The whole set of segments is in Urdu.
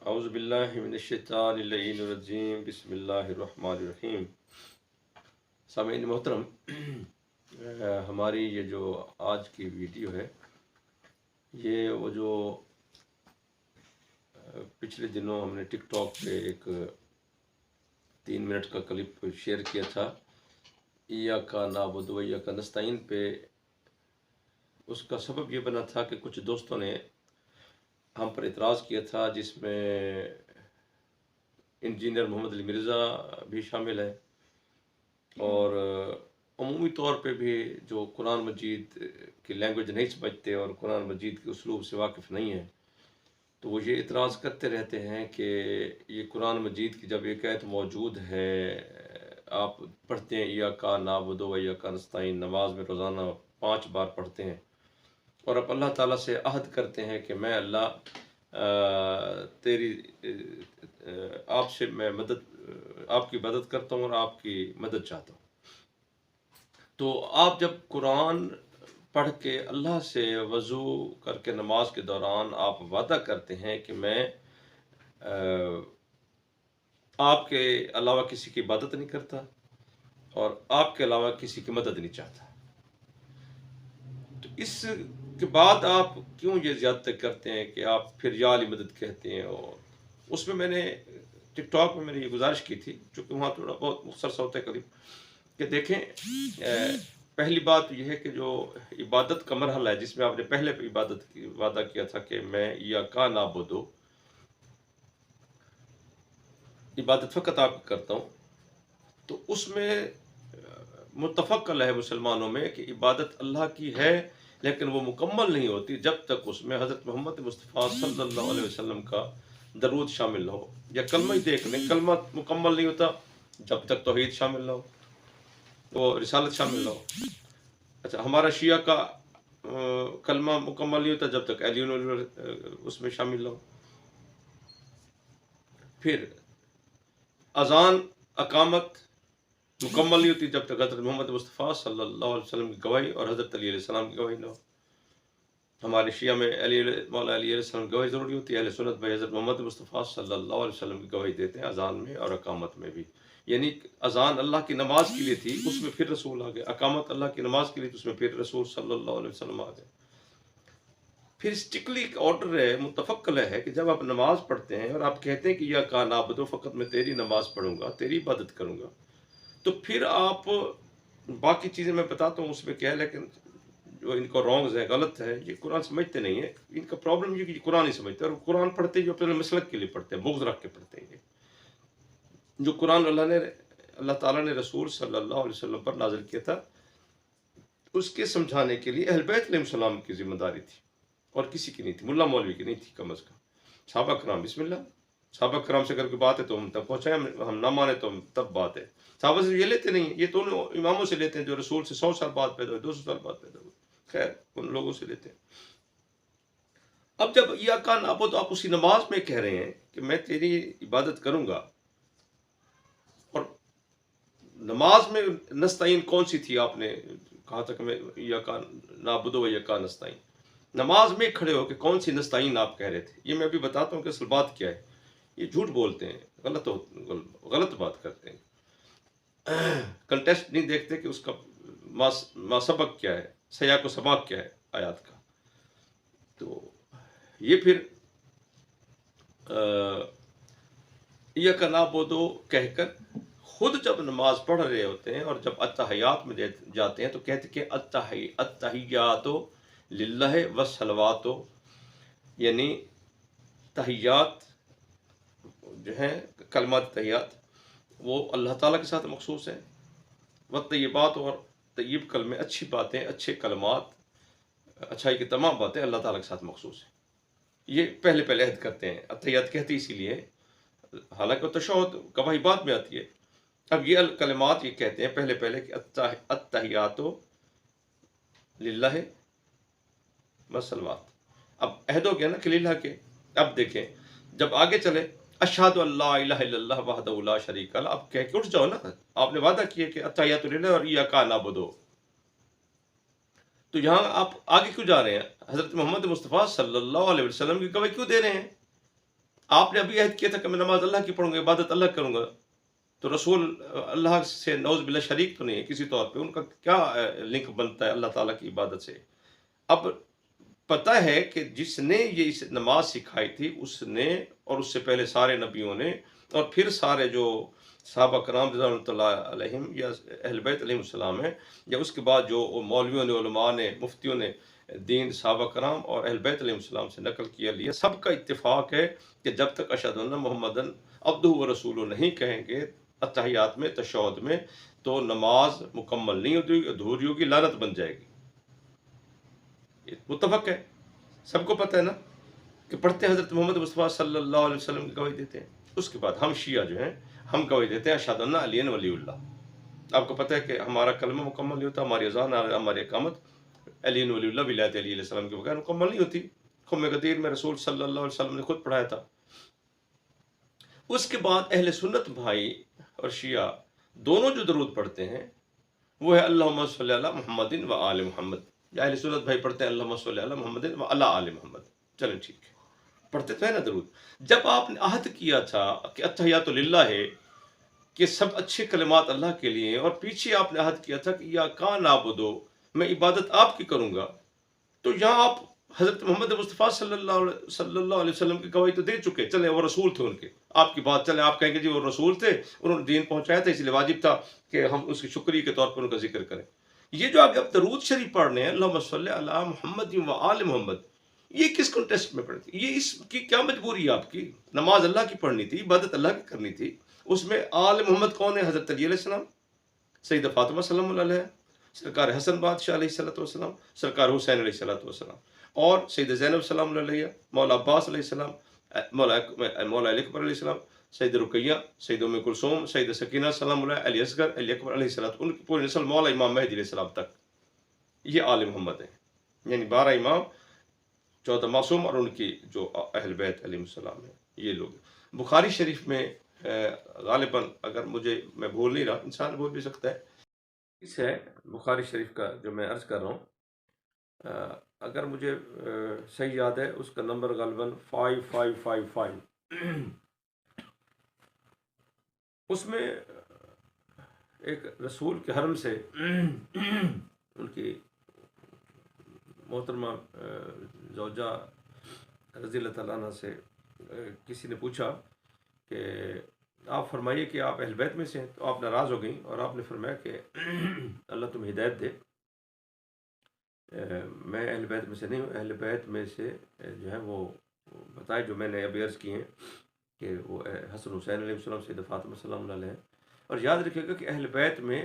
اعوذ باللہ من الشیطان اللعین الرجیم بسم اللہ الرحمن الرحیم۔ سامعین محترم، ہماری یہ جو آج کی ویڈیو ہے، یہ وہ جو پچھلے دنوں ہم نے ٹک ٹاک پہ ایک 3 منٹ کا کلپ شیئر کیا تھا، ایاک نعبد و ایاک نستعین پہ۔ اس کا سبب یہ بنا تھا کہ کچھ دوستوں نے ہم پر اعتراض کیا تھا، جس میں انجینئر محمد علی مرزا بھی شامل ہے، اور عمومی طور پہ بھی جو قرآن مجید کی لینگویج نہیں سمجھتے اور قرآن مجید کے اسلوب سے واقف نہیں ہیں، تو وہ یہ اعتراض کرتے رہتے ہیں کہ یہ قرآن مجید کی جب ایک آیت موجود ہے، آپ پڑھتے ہیں ایاک نعبد و ایاک نستعین، نماز میں روزانہ 5 بار پڑھتے ہیں، اور اب اللہ تعالیٰ سے عہد کرتے ہیں کہ میں اللہ تیری آپ سے میں آپ کی مدد کرتا ہوں اور آپ کی مدد چاہتا ہوں۔ تو آپ جب قرآن پڑھ کے اللہ سے وضو کر کے نماز کے دوران آپ وعدہ کرتے ہیں کہ میں آپ کے علاوہ کسی کی عبادت نہیں کرتا اور آپ کے علاوہ کسی کی مدد نہیں چاہتا، تو اس کے بعد آپ کیوں یہ زیادتی کرتے ہیں کہ آپ پھر یا علی مدد کہتے ہیں؟ اور اس میں نے ٹک ٹاک میں یہ گزارش کی تھی، چونکہ وہاں تھوڑا بہت مختصر سا ہوتا ہے قریب، کہ دیکھیں پہلی بات یہ ہے کہ جو عبادت کا مرحلہ ہے، جس میں آپ نے پہلے عبادت کی وعدہ کیا تھا کہ میں ایاک نعبد، عبادت فقط آپ کی کرتا ہوں، تو اس میں متفق ہے مسلمانوں میں کہ عبادت اللہ کی ہے، لیکن وہ مکمل نہیں ہوتی جب تک اس میں حضرت محمد مصطفیٰ صلی اللہ علیہ وسلم کا درود شامل نہ ہو، یا کلمہ ہی دیکھ لیں، کلمہ مکمل نہیں ہوتا جب تک توحید شامل نہ ہو، وہ رسالت شامل نہ ہو۔ اچھا، ہمارا شیعہ کا کلمہ مکمل نہیں ہوتا جب تک علی اس میں شامل نہ ہو۔ پھر اذان اقامت مکمل نہیں ہوتی جب تک حضرت محمد مصطفیٰ صلی اللہ علیہ وسلم کی گواہی اور حضرت علی علیہ السلام کی گواہی نہ ہو۔ ہمارے شیعہ میں مولا علی علیہ السلام کی گواہی ضروری ہوتی ہے، اہل سنت میں حضرت محمد مصطفیٰ صلی اللہ علیہ وسلم کی گواہی دیتے ہیں اذان میں اور اقامت میں بھی، یعنی اذان اللہ کی نماز کے لیے تھی، اس میں پھر رسول آ گئے، اقامت اللہ کی نماز کے لیے تھی، اس میں پھر رسول صلی اللہ علیہ وسلم آ گئے۔ پھر اسٹرکٹلی ایک آرڈر ہے، متفق ہے کہ جب آپ نماز پڑھتے ہیں اور آپ کہتے ہیں کہ ایاک نعبد، فقط میں تیری نماز پڑھوں گا، تیری عبادت کروں گا، تو پھر آپ باقی چیزیں میں بتاتا ہوں اس میں کیا ہے، لیکن جو ان کو رانگز ہے، غلط ہے، یہ قرآن سمجھتے نہیں ہیں، ان کا پرابلم یہ کہ قرآن نہیں سمجھتے، اور قرآن پڑھتے جو اپنے مسلک کے لیے پڑھتے ہیں، بغض رکھ کے پڑھتے ہیں۔ جو قرآن اللہ تعالیٰ نے رسول صلی اللہ علیہ وسلم پر نازل کیا تھا، اس کے سمجھانے کے لیے اہل بیت علیہ السلام کی ذمہ داری تھی، اور کسی کی نہیں تھی، ملا مولوی کی نہیں تھی کم از کم۔ صحابہ کرام، بسم اللہ، صحابہ کرام سے اگر کوئی بات ہے تو ہم تک پہنچائیں، ہم نہ مانیں تو تب بات ہے۔ صحابہ سے یہ لیتے نہیں ہیں، یہ تو ان اماموں سے لیتے ہیں جو رسول سے 100 سال بعد پیدا ہوئے، 200 سال بعد پیدا ہوئے، خیر ان لوگوں سے لیتے ہیں۔ اب جب ایاک نعبد، تو آپ اسی نماز میں کہہ رہے ہیں کہ میں تیری عبادت کروں گا، اور نماز میں نستعین کون سی تھی؟ آپ نے کہا تھا کہ میں ایاک نعبد و ایاک نستعین، نماز میں کھڑے ہو کے کون سی نستعین آپ کہہ رہے تھے؟ یہ میں بھی بتاتا ہوں کہ اصل بات کیا ہے۔ یہ جھوٹ بولتے ہیں، غلط بات کرتے ہیں، کنٹیسٹ نہیں دیکھتے کہ اس کا ما سبق کیا ہے، سیاق و سباق کیا ہے آیات کا۔ تو یہ پھر ایاک نعبد کہہ کر خود جب نماز پڑھ رہے ہوتے ہیں اور جب اتحیات میں جاتے ہیں تو کہتے کہ اتحیات للہ والصلوات، یعنی تحیات جو ہیں، کلمات تحیات، وہ اللہ تعالیٰ کے ساتھ مخصوص ہیں، والطیبات، اور طیب کلمے، اچھی باتیں، اچھے کلمات، اچھائی کی تمام باتیں اللہ تعالیٰ کے ساتھ مخصوص ہیں۔ یہ پہلے عہد کرتے ہیں، اتحیات کہتے اسی لیے، حالانکہ تشہد گواہی بعد میں آتی ہے۔ اب یہ کلمات یہ کہتے ہیں پہلے کہ اتحیات للہ والصلوات، اب عہد ہو گیا نا کہ للہ کے۔ اب دیکھیں جب آگے چلے، اشہد ان لا الہ الا اللہ وحدہ لا شریک لہ، اب کہہ کے اٹھ جاؤ نا، آپ نے وعدہ کیا کہ اتحیات للہ اور ایاک نعبد، تو یہاں آپ آگے کیوں جا رہے ہیں؟ حضرت محمد مصطفیٰ صلی اللہ علیہ وسلم کی گواہی کیوں دے رہے ہیں؟ آپ نے ابھی عہد کیا تھا کہ میں نماز اللہ کی پڑھوں گا، عبادت اللہ کروں گا، تو رسول اللہ سے نعوذ باللہ شریک تو نہیں ہے کسی طور پہ، ان کا کیا لنک بنتا ہے اللہ تعالیٰ کی عبادت سے؟ اب پتہ ہے کہ جس نے یہ اس نماز سکھائی تھی اس نے، اور اس سے پہلے سارے نبیوں نے، اور پھر سارے جو صحابہ کرام رضوان اللہ علیہم یا اہل بیت علیہم السلام ہیں، یا اس کے بعد جو مولویوں نے، علماء نے، مفتیوں نے دین صحابہ کرام اور اہل بیت علیہم السلام سے نقل کیا لیا، سب کا اتفاق ہے کہ جب تک اشہد ان محمدن عبدہ و رسولہ نہیں کہیں گے اتحیات میں، تشہد میں، تو نماز مکمل نہیں ہوتی، ادھوری ہوگی، لعنت بن جائے گی۔ یہ متفق ہے، سب کو پتہ ہے نا کہ پڑھتے ہیں حضرت محمد مصطفیٰ صلی اللہ علیہ وسلم کی گواہی دیتے ہیں۔ اس کے بعد ہم شیعہ جو ہیں، ہم گواہی دیتے ہیں اشہد ان علی ولی اللہ۔ آپ کو پتہ ہے کہ ہمارا کلمہ مکمل نہیں ہوتا، ہماری اذان، ہماری اقامت علی ولی اللہ، ولایت علی علیہ السلام کے بغیر مکمل نہیں ہوتی۔ خم غدیر میں رسول صلی اللہ علیہ وسلم نے خود پڑھایا تھا۔ اس کے بعد اہل سنت بھائی اور شیعہ دونوں جو درود پڑھتے ہیں وہ ہے اللہم صلی علی محمد و آل محمد۔ یا اہل سنت بھائی پڑھتے ہیں اللہم صلی علی محمد و علی آل محمد۔ چلیں ٹھیک ہے، پڑھتے تو ہے نا درود۔ جب آپ نے عہد کیا تھا کہ اتحیات للہ ہے، کہ سب اچھے کلمات اللہ کے لیے ہیں، اور پیچھے آپ نے عہد کیا تھا کہ یا کان عبدو، میں عبادت آپ کی کروں گا، تو یہاں آپ حضرت محمد مصطفیٰ صلی اللہ علیہ وسلم کی گواہی تو دے چکے، چلے وہ رسول تھے ان کے، آپ کی بات چلے، آپ کہیں گے جی وہ رسول تھے، انہوں نے دین پہنچایا تھا، اس لیے واجب تھا کہ ہم اس کے شکریہ کے طور پر ان کا ذکر کریں۔ یہ جو آپ درود شریف پڑھ رہے ہیں اللہم صلی علی محمد و آل محمد، یہ کس کنٹیسٹ میں پڑھتی؟ یہ اس کی کیا مجبوری ہے آپ کی؟ نماز اللہ کی پڑھنی تھی، عبادت اللہ کی کرنی تھی، اس میں آل محمد کون ہے؟ حضرت علی علیہ السلام، سیدہ فاطمہ سلام اللہ علیہ، سرکار حسن بادشاہ علیہ السلام، سرکار حسین علیہ السلام، اور سید زینب سلام اللہ علیہ، مولا عباس علیہ السلام، مولا علی اکبر علیہ السلام، سید رقیہ، سید ام کلثوم، سید سکینہ سلام اللہ، علی اصغر، علی اکبر علیہ السلام، ان کی پوری نسل مولا امام مہدی علیہ السلام تک، یہ آل محمد ہیں، یعنی 12 امام، 14 معصوم، اور ان کی جو اہل بیت علیہ السلام ہیں، یہ لوگ۔ بخاری شریف میں غالباً اگر مجھے، میں بھول نہیں رہا، انسان بھول بھی سکتا ہے، اس ہے بخاری شریف کا جو میں عرض کر رہا ہوں، اگر مجھے صحیح یاد ہے اس کا نمبر غالباً 5555، اس میں ایک رسول کے حرم سے ان کی محترمہ زوجہ رضی اللہ تعالیٰ عنہ سے کسی نے پوچھا کہ آپ فرمائیے کہ آپ اہل بیت میں سے ہیں، تو آپ ناراض ہو گئیں اور آپ نے فرمایا کہ اللہ تمہیں ہدایت دے، میں اہل بیت میں سے نہیں ہوں، اہل بیت میں سے جو ہے وہ بتائے جو میں نے ابھی عرض کی ہیں کہ وہ حسن حسین علیہ السلام، سید فاطمہ سلام اللہ علیہ، اور یاد رکھیے گا کہ اہل بیت میں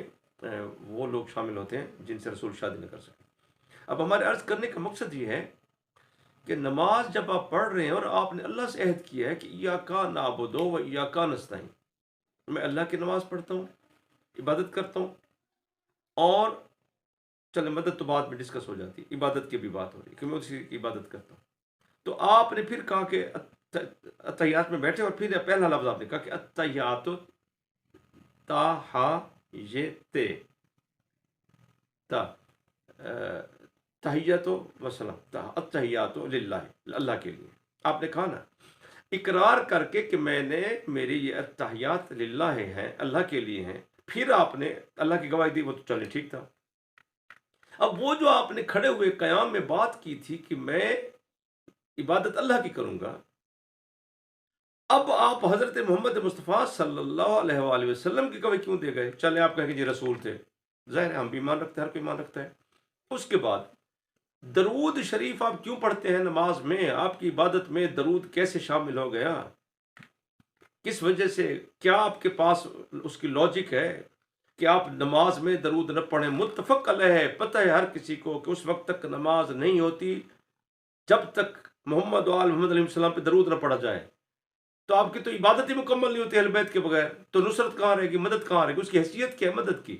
وہ لوگ شامل ہوتے ہیں جن سے رسول شادی نہ کر سکے۔ اب ہمارے عرض کرنے کا مقصد یہ ہے کہ نماز جب آپ پڑھ رہے ہیں اور آپ نے اللہ سے عہد کیا ہے کہ ایاک نعبد و ایاک نستعین، میں اللہ کی نماز پڑھتا ہوں، عبادت کرتا ہوں، اور چلے مدد تو بعد میں ڈسکس ہو جاتی، عبادت کی بھی بات ہو رہی کہ میں اسی کی عبادت کرتا ہوں، تو آپ نے پھر کہا کہ اتحیات میں بیٹھے، اور پھر پہلا لفظ آپ نے کہا کہ اتحیات تحیت تحیت و سلام، اتحیات للہ، اللہ کے لیے، آپ نے کہا نا اقرار کر کے کہ میں نے، میری یہ اتحیات للہ ہیں، اللہ کے لیے ہیں، پھر آپ نے اللہ کی گواہی دی، وہ تو چلے ٹھیک تھا۔ اب وہ جو آپ نے کھڑے ہوئے قیام میں بات کی تھی کہ میں عبادت اللہ کی کروں گا، اب آپ حضرت محمد مصطفیٰ صلی اللہ علیہ وآلہ وسلم کی گواہی کیوں دے گئے؟ چلے آپ کہیں کہ جی رسول تھے، ظاہر ہے ہم بھی ایمان رکھتے ہیں، ہر کوئی ایمان رکھتا ہے۔ اس کے بعد درود شریف آپ کیوں پڑھتے ہیں نماز میں؟ آپ کی عبادت میں درود کیسے شامل ہو گیا؟ کس وجہ سے؟ کیا آپ کے پاس اس کی لاجک ہے کہ آپ نماز میں درود نہ پڑھیں؟ متفق علیہ ہے، پتہ ہے ہر کسی کو کہ اس وقت تک نماز نہیں ہوتی جب تک محمد و آل محمد علیہ السلام پہ درود نہ پڑھا جائے، تو آپ کی تو عبادت ہی مکمل نہیں ہوتی اہل بیت کے بغیر، تو نصرت کہاں رہے گی، مدد کہاں رہے گی؟ اس کی حیثیت کیا ہے مدد کی؟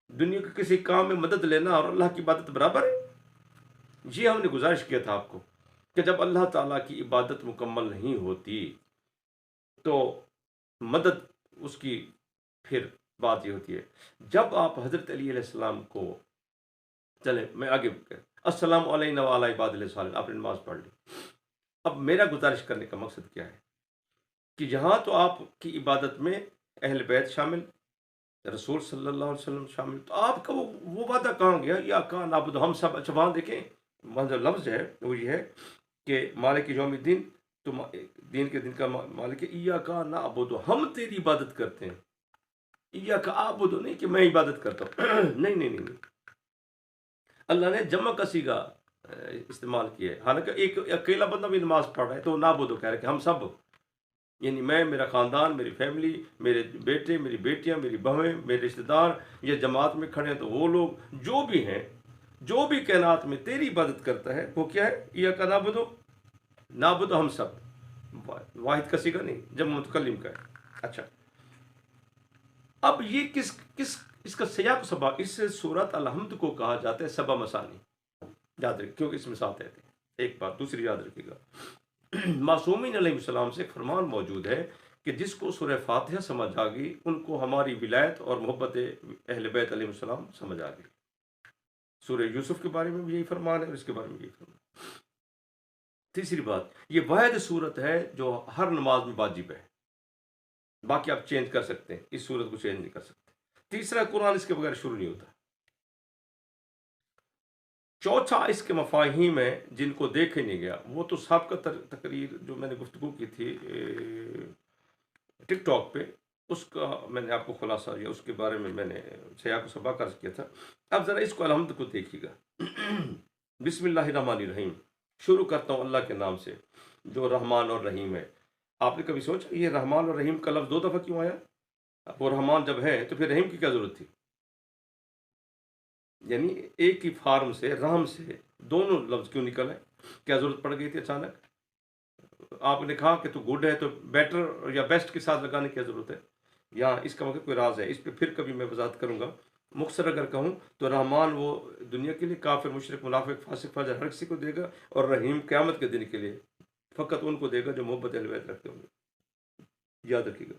دنیا کے کسی کام میں مدد لینا اور اللہ کی عبادت برابر ہے؟ جی ہم نے گزارش کیا تھا آپ کو کہ جب اللہ تعالیٰ کی عبادت مکمل نہیں ہوتی تو مدد اس کی پھر بات یہ ہوتی ہے، جب آپ حضرت علی علیہ السلام کو، چلیں میں آگے السلام علینا وعلی عباد اللہ صالحین، آپ نے نماز پڑھ لی، اب میرا گزارش کرنے کا مقصد کیا ہے؟ کہ یہاں تو آپ کی عبادت میں اہل بیت شامل، رسول صلی اللہ علیہ وسلم شامل، تو آپ کا وہ وعدہ کہاں گیا؟ یا کہاں نعبد ہم سب؟ اچھا وہاں دیکھیں وہاں جو لفظ ہے وہ یہ ہے کہ مالک یوم الدین، تو دین کے دن کا مالک ہے، ایاک نعبد، ہم تیری عبادت کرتے ہیں، ایاک اعبد نہیں کہ میں عبادت کرتا ہوں نہیں نہیں نہیں نہیں، اللہ نے جمع کا صیغہ استعمال کیا ہے، حالانکہ ایک اکیلا بندہ بھی نماز پڑھ رہا ہے تو نعبد کہہ رہا ہے کہ ہم سب، یعنی میں، میرا خاندان، میری فیملی، میرے بیٹے، میری بیٹیاں، میری بہویں، میرے رشتہ دار، یہ جماعت میں کھڑے ہیں تو وہ لوگ جو بھی ہیں، جو بھی کائنات میں تیری عبادت کرتا ہے وہ کیا ہے؟ ایاک نعبد، نعبد ہم سب، واحد کا صیغہ نہیں، جمع متکلم کا ہے۔ اچھا اب یہ کس اس کا سیاق و سباق، اس سے سورت الحمد کو کہا جاتا ہے سبا مسانی، یاد رکھ کیونکہ اس میں ساتھ رہتے ہیں۔ ایک بات دوسری یاد رکھیے گا، معصومین علیہ السلام سے ایک فرمان موجود ہے کہ جس کو سورہ فاتحہ سمجھ آ گئی ان کو ہماری ولایت اور محبت اہل بیت علیہ السلام سمجھ آ گئی۔ سورہ یوسف کے بارے میں بھی یہی فرمان ہے اور اس کے بارے میں یہی فرمان ہے۔ تیسری بات، یہ واحد صورت ہے جو ہر نماز میں واجب ہے، باقی آپ چینج کر سکتے ہیں، اس صورت کو چینج نہیں کر سکتے۔ تیسرا، قرآن اس کے بغیر شروع نہیں ہوتا۔ چوتھا، اس کے مفاہیم ہیں جن کو دیکھے نہیں گیا، وہ تو سابقہ تقریر جو میں نے گفتگو کی تھی ٹک ٹاک پہ، اس کا میں نے آپ کو خلاصہ دیا، اس کے بارے میں نے سیاق و سباق عرض کیا تھا۔ اب ذرا اس کو الحمد کو دیکھیے گا۔ بسم اللہ الرحمن الرحیم، شروع کرتا ہوں اللہ کے نام سے جو رحمان اور رحیم ہے۔ آپ نے کبھی سوچا یہ رحمان اور رحیم کا لفظ دو دفعہ کیوں آیا؟ وہ رحمان جب ہے تو پھر رحیم کی کیا ضرورت تھی؟ یعنی ایک ہی فارم سے، رحم سے دونوں لفظ کیوں نکل ہے؟ کیا ضرورت پڑ گئی تھی اچانک؟ آپ نے کہا کہ تو گڈ ہے تو بیٹر یا بیسٹ کے ساتھ لگانے کی کیا ضرورت ہے؟ یا اس کا مطلب کوئی راز ہے؟ اس پہ پھر کبھی میں وضاحت کروں گا۔ مختصر اگر کہوں تو رحمان وہ دنیا کے لیے کافر، مشرک، منافق، فاسق، فاجر ہر کسی کو دے گا، اور رحیم قیامت کے دن کے لیے فقط ان کو دے گا جو محبت اہل بیت رکھتے ہوں گے، یاد رکھیے گا۔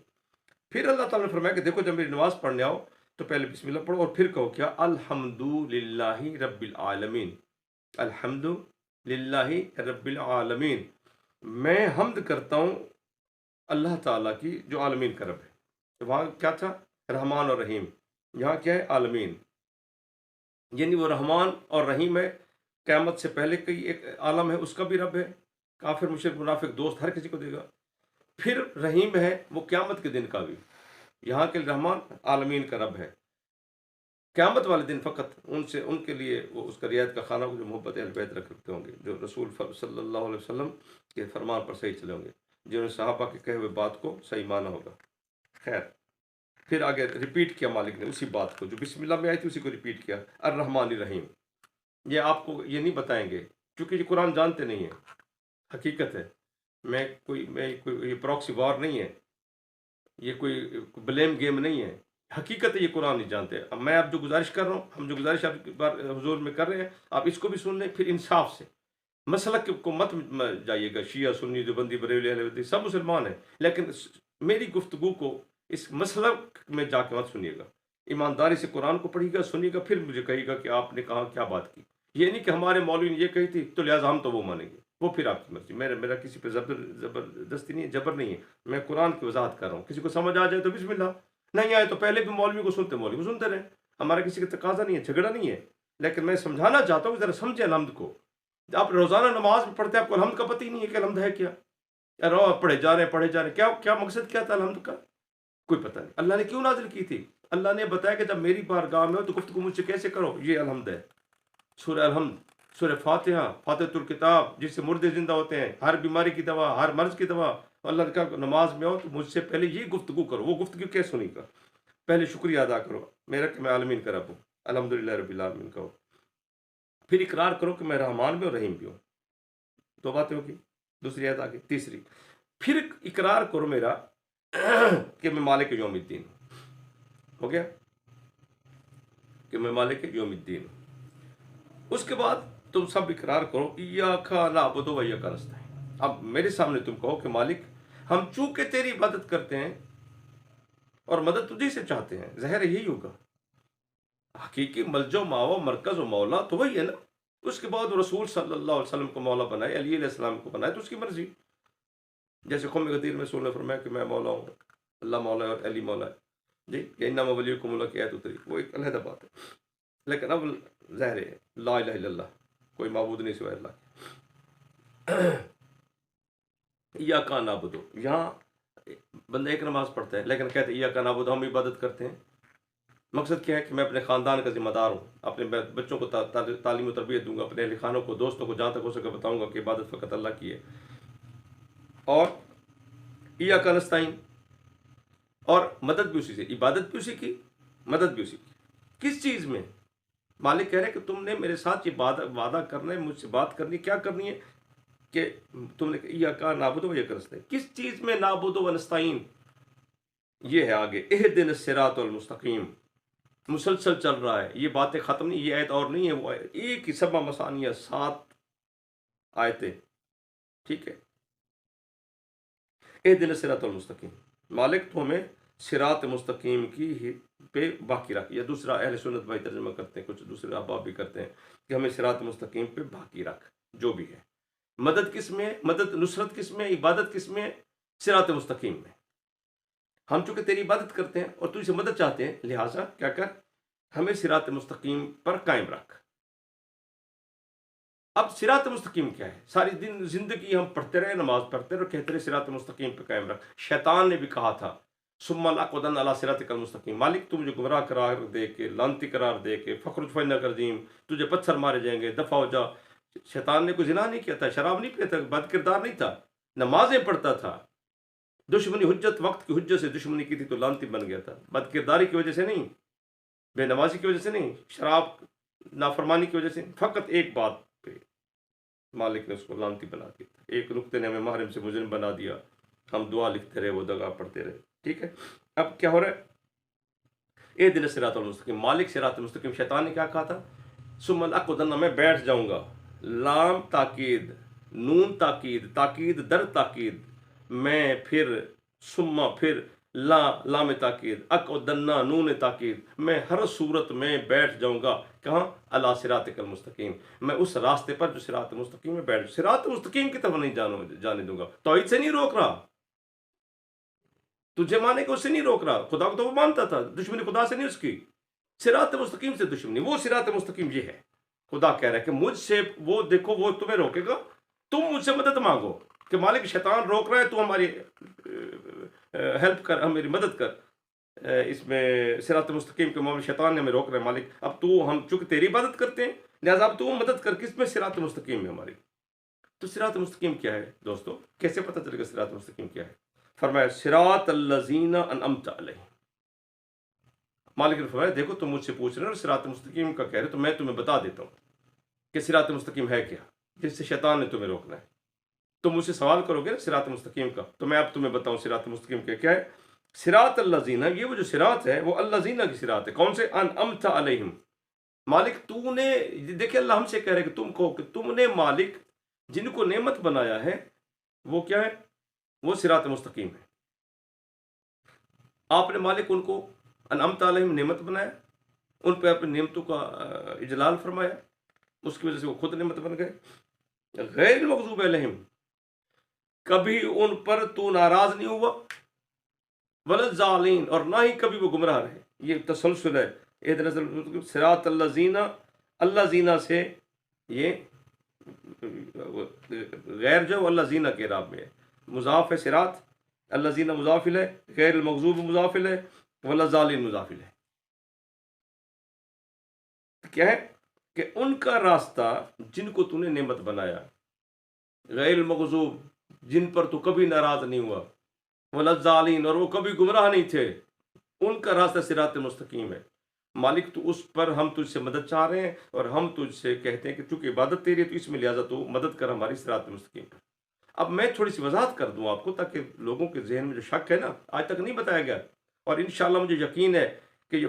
پھر اللہ تعالیٰ نے فرمایا کہ دیکھو جب میری نماز پڑھنے آؤ تو پہلے بسم اللہ پڑھو اور پھر کہو کیا؟ الحمد للہ رب العالمین، الحمد للہ رب العالمین، میں حمد کرتا ہوں اللہ تعالیٰ کی جو عالمین کا رب ہے۔ تو وہاں کیا تھا؟ رحمان اور رحیم، یہاں کیا ہے؟ عالمین، یعنی وہ رحمان اور رحیم ہے، قیامت سے پہلے کی ایک عالم ہے اس کا بھی رب ہے، کافر، مشرک، منافق، دوست ہر کسی کو دے گا۔ پھر رحیم ہے وہ قیامت کے دن کا بھی، یہاں کے رحمان عالمین کا رب ہے، قیامت والے دن فقط ان کے لیے وہ اس کا رعایت کا خانہ جو محبت اہل بیت رکھتے ہوں گے، جو رسول صلی اللہ علیہ وسلم کے فرمان پر صحیح چلے ہوں گے، جنہوں نے صحابہ کے کہے ہوئے بات کو صحیح مانا ہوگا۔ خیر، پھر آگے ریپیٹ کیا مالک نے اسی بات کو جو بسم اللہ میں آئی تھی، اسی کو ریپیٹ کیا، الرحمن الرحیم۔ یہ آپ کو یہ نہیں بتائیں گے کیونکہ یہ قرآن جانتے نہیں ہیں، حقیقت ہے، میں کوئی یہ پراکسی وار نہیں ہے، یہ کوئی بلیم گیم نہیں ہے، حقیقت ہے یہ قرآن نہیں جانتے۔ اب میں اب جو گزارش کر رہا ہوں، ہم جو گزارش آپ کی بار حضور میں کر رہے ہیں، آپ اس کو بھی سن لیں، پھر انصاف سے مسلک کو مت جائیے گا، شیعہ، سنی، دیوبندی، بریلوی، اہل حدیث سب مسلمان ہیں، لیکن میری گفتگو کو اس مسلک میں جا کے مت سنیے گا، ایمانداری سے قرآن کو پڑھیے گا، سنیے گا، پھر مجھے کہیے گا کہ آپ نے کہا کیا بات کی۔ یہ نہیں کہ ہمارے مولوی نے یہ کہی تھی تو لہٰذا ہم تو وہ مانیں گے، وہ پھر آپ کی مرضی، میرا کسی پہ زبردستی نہیں ہے، جبر نہیں ہے، میں قرآن کی وضاحت کر رہا ہوں۔ کسی کو سمجھ آ جائے تو بسم اللہ، نہیں آئے تو پہلے بھی مولوی کو سنتے رہیں، ہمارا کسی کا تقاضا نہیں ہے، جھگڑا نہیں ہے، لیکن میں سمجھانا چاہتا ہوں کہ ذرا سمجھیں الحمد کو۔ آپ روزانہ نماز میں پڑھتے ہیں، آپ کو الحمد کا پتہ ہی نہیں ہے کہ الحمد ہے کیا، پڑھے جا رہے ہیں، کیا مقصد کیا تھا الحمد کا؟ کوئی پتہ نہیں۔ اللہ نے کیوں نازل کی تھی؟ اللہ نے بتایا کہ جب میری بارگاہ میں ہو تو گفتگو مجھ سے کیسے کرو، یہ الحمد ہے۔ سورہ الحمد، سورہ فاتحہ، فاتحۃ الکتاب، جس سے مردے زندہ ہوتے ہیں، ہر بیماری کی دوا، ہر مرض کی دوا۔ اللہ نے کہا نماز میں ہو تو مجھ سے پہلے یہ گفتگو کرو، وہ گفتگو کیسے سنی کا؟ پہلے شکریہ ادا کرو میرا کہ میں عالمین کا رب ہوں، الحمدللہ رب العالمین کا ہوں، پھر اقرار کرو کہ میں رحمان بھی ہوں، رحیم بھی ہوں۔ دو باتیں ہوگی، دوسری آیت آگے، تیسری، پھر اقرار کرو میرا کہ میں مالک یوم الدین ہوں۔ ہو گیا کہ میں مالک یوم الدین ہوں۔ اس کے بعد تم سب اقرار کرو ایاک نعبد و ایاک نستعین۔ اب میرے سامنے تم کہو کہ مالک ہم چونکہ تیری عبادت کرتے ہیں اور مدد تجھے سے چاہتے ہیں، ظاہر یہی ہوگا، حقیقی ملجا و ماوا، مرکز و مولا تو وہی ہے نا۔ اس کے بعد رسول صلی اللہ علیہ وسلم کو مولا بنائے، علی علیہ السلام کو بنائے تو اس کی مرضی، جیسے قوم غدیر میں رسول نے فرمایا کہ میں مولا ہوں، اللہ مولا ہے اور علی مولا ہے، جی کہ انما ولیکم اللہ کی آیت اتری، وہ ایک علیحدہ بات ہے. لیکن اب ظاہر ہے لا الہ الا اللہ، کوئی معبود نہیں سوائے اللہ کے. یا کا نعبدو، یہاں بندہ ایک نماز پڑھتا ہے لیکن کہتے ہیں یا کا نعبدو، ہم عبادت کرتے ہیں. مقصد کیا ہے کہ میں اپنے خاندان کا ذمہ دار ہوں، اپنے بچوں کو تعلیم و تربیت دوں گا، اپنے اہل خانوں کو، دوستوں کو جہاں تک ہو سکے بتاؤں گا کہ عبادت فقط اللہ کی ہے. اور ایاک نستعین، اور مدد بھی اسی سے، عبادت بھی اسی کی، مدد بھی اسی کی. کس چیز میں؟ مالک کہہ رہے ہیں کہ تم نے میرے ساتھ یہ وعدہ کرنا ہے، مجھ سے بات کرنی، کیا کرنی ہے کہ تم نے ایاک نعبد و ایاک نستعین. کس چیز میں نعبد و نستعین؟ یہ ہے آگے اہدنا الصراط المستقیم، مسلسل چل رہا ہے، یہ باتیں ختم نہیں، یہ آیت اور نہیں ہے، وہ ایک ہی 7 مثانیہ 7 آیتیں، ٹھیک ہے. اہدنا الصراط المستقیم، مالک تو ہمیں صراط مستقیم کی پہ باقی رکھ، یا دوسرا اہل سنت بھائی ترجمہ کرتے ہیں، کچھ دوسرے احباب بھی کرتے ہیں کہ ہمیں صراط مستقیم پہ باقی رکھ. جو بھی ہے مدد کس میں ہے، مدد نصرت کس میں ہے، عبادت کس میں ہے؟ صراط مستقیم میں. ہم چونکہ تیری عبادت کرتے ہیں اور تجھ سے مدد چاہتے ہیں، لہٰذا کیا کر، ہمیں صراط مستقیم پر قائم رکھ. اب صراط مستقیم کیا ہے؟ ساری دن زندگی ہم پڑھتے رہے، نماز پڑھتے رہے اور کہتے رہے صراط مستقیم پہ قائم رکھ. شیطان نے بھی کہا تھا ثم لأقعدن علی صراطک المستقیم، مالک تو مجھے گمراہ قرار دے کے، لعنتی قرار دے کے، فخرج فإنک رجیم، تجھے پتھر مارے جائیں گے، دفع ہو جا. شیطان نے کوئی زنا نہیں کیا تھا، شراب نہیں پیا تھا، بد کردار نہیں تھا، نمازیں پڑھتا تھا. دشمنی حجت، وقت کی حجت سے دشمنی کی تھی تو لعنتی بن گیا تھا. بد کرداری کی وجہ سے نہیں، بے نمازی کی وجہ سے نہیں، شراب نافرمانی کی وجہ سے، فقط ایک بات پہ مالک نے اس کو لعنتی بنا دیا. ایک نقطے نے ہمیں محرم سے مجرم بنا دیا، ہم دعا لکھتے رہے، وہ دگا پڑھتے رہے. ٹھیک ہے، اب کیا ہو رہا ہے؟ اہدنا الصراط المستقیم، مالک صراط المستقیم. شیطان نے کیا کہا تھا؟ ثم لأقعدن، میں بیٹھ جاؤں گا. لام تاکید، نون تاکید، تاکید در تاکید، میں پھر، ثم پھر، لام تاکید، اقعدن نون تاکید، میں ہر صورت میں بیٹھ جاؤں گا. کہاں؟ علی صراطک المستقیم، میں اس راستے پر جو صراط مستقیم میں بیٹھ، صراط مستقیم کی طرف نہیں جانے دوں گا. توحید سے نہیں روک رہا، تجھے مانے کہ اس سے نہیں روک رہا، خدا کو تو وہ مانتا تھا، دشمنی خدا سے نہیں اس کی، صراط مستقیم سے دشمنی. وہ صراط مستقیم یہ ہے. خدا کہہ رہا ہے کہ مجھ سے وہ دیکھو، وہ تمہیں روکے گا، تم مجھ سے مدد مانگو کہ مالک شیطان روک رہا ہے، تو ہماری ہیلپ کر، ہم میری مدد کر. اس میں صراط مستقیم کے معاملے شیطان نے ہمیں روک رہا ہے، مالک اب تو، ہم چونکہ تیری عبادت کرتے ہیں لہٰذا اب تو مدد کر. کس میں؟ صراط مستقیم میں ہماری. تو صراط مستقیم کیا ہے دوستو؟ کیسے پتہ چلے گا صراط مستقیم کیا ہے؟ فرمایا صراط الذین انعمت علیہم. مالک نے فرمایا دیکھو تم مجھ سے پوچھ رہے ہو صراط مستقیم کا کہہ رہے، تو میں تمہیں بتا دیتا ہوں کہ صراط مستقیم ہے کیا، جس سے شیطان نے تمہیں روکنا ہے. تم مجھ سے سوال کرو گے نا صراط مستقیم کا، تو میں اب تمہیں بتاؤں صراط مستقیم کیا ہے. صراط الذین، یہ وہ جو صراط ہے وہ الذین کی صراط ہے. کون سے؟ انعمت علیہم. مالک تو نے، دیکھیں اللہ ہم سے کہہ رہے کہ تم کو، کہ تم نے مالک جن کو نعمت بنایا ہے وہ کیا ہے؟ وہ صراط مستقیم ہے. آپ نے مالک ان کو انعمت علیہم نعمت بنایا، ان پہ اپنی نعمتوں کا اجلال فرمایا، اس کی وجہ سے وہ خود نعمت بن گئے. غیر المغضوب علیہم، کبھی ان پر تو ناراض نہیں ہوا، ولا الضالین، اور نہ ہی کبھی وہ گمراہ رہے. یہ تسلسل ہے. اہدنا صراط الذین، الذین سے یہ غیر جو الذین کے اعراب میں ہے، مضاف ہے صراط، الذین مضاف ہے، غیر المغضوب مضاف ہے، ولا الضالین مضاف ہے. کیا ہے کہ ان کا راستہ جن کو تو نے نعمت بنایا، غیر المغضوب جن پر تو کبھی ناراض نہیں ہوا، ولا الضالین اور وہ کبھی گمراہ نہیں تھے، ان کا راستہ صراط مستقیم ہے. مالک تو اس پر ہم تجھ سے مدد چاہ رہے ہیں، اور ہم تجھ سے کہتے ہیں کہ چونکہ عبادت تیری ہے تو اس میں لہٰذا تو مدد کر ہماری صراط مستقیم پر. اب میں تھوڑی سی وضاحت کر دوں آپ کو تاکہ لوگوں کے ذہن میں جو شک ہے نا، آج تک نہیں بتایا گیا، اور انشاءاللہ مجھے یقین ہے کہ یہ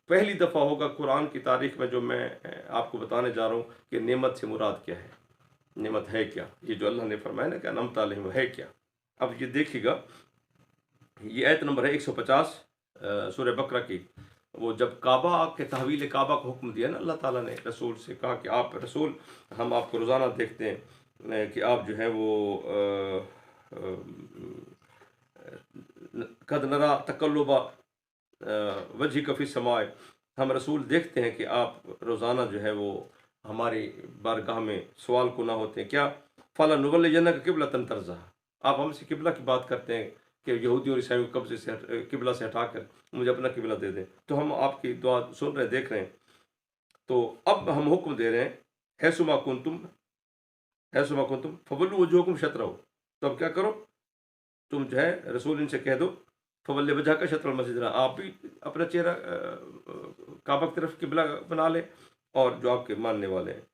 پہلی دفعہ ہوگا قرآن کی تاریخ میں جو میں آپ کو بتانے جا رہا ہوں کہ نعمت سے مراد کیا ہے، نعمت ہے کیا. یہ جو اللہ نے فرمایا نا کہ انعمت علیہم ہے کیا. اب یہ دیکھیے گا، یہ آیت نمبر ہے 150 سورہ بقرہ کی. وہ جب کعبہ کے تحویل کعبہ کو حکم دیا نا اللہ تعالیٰ نے، رسول سے کہا کہ آپ رسول، ہم آپ کو روزانہ دیکھتے ہیں کہ آپ جو ہیں وہ قد نرا تقلب وجہ کفی سمائے، ہم رسول دیکھتے ہیں کہ آپ روزانہ جو ہے وہ ہماری بارگاہ میں سوال کو نہ ہوتے ہیں، کیا فلا نول جنک قبلہ تن ترزا، آپ ہم سے قبلہ کی بات کرتے ہیں کہ یہودیوں اور عیسائیوں کو قبضے سے قبلہ سے ہٹا کر مجھے اپنا قبلہ دے دیں، تو ہم آپ کی دعا سن رہے دیکھ رہے ہیں، تو اب ہم حکم دے رہے ہیں حیثما کنتم فولوا وجوہکم شطرہ، تو اب کیا کرو، تم جو ہے رسول ان سے کہہ دو فول وجہ کا شطر المسجد، آپ بھی اپنا چہرہ کعبہ کی طرف قبلہ بنا لیں اور جو آپ کے ماننے والے ہیں،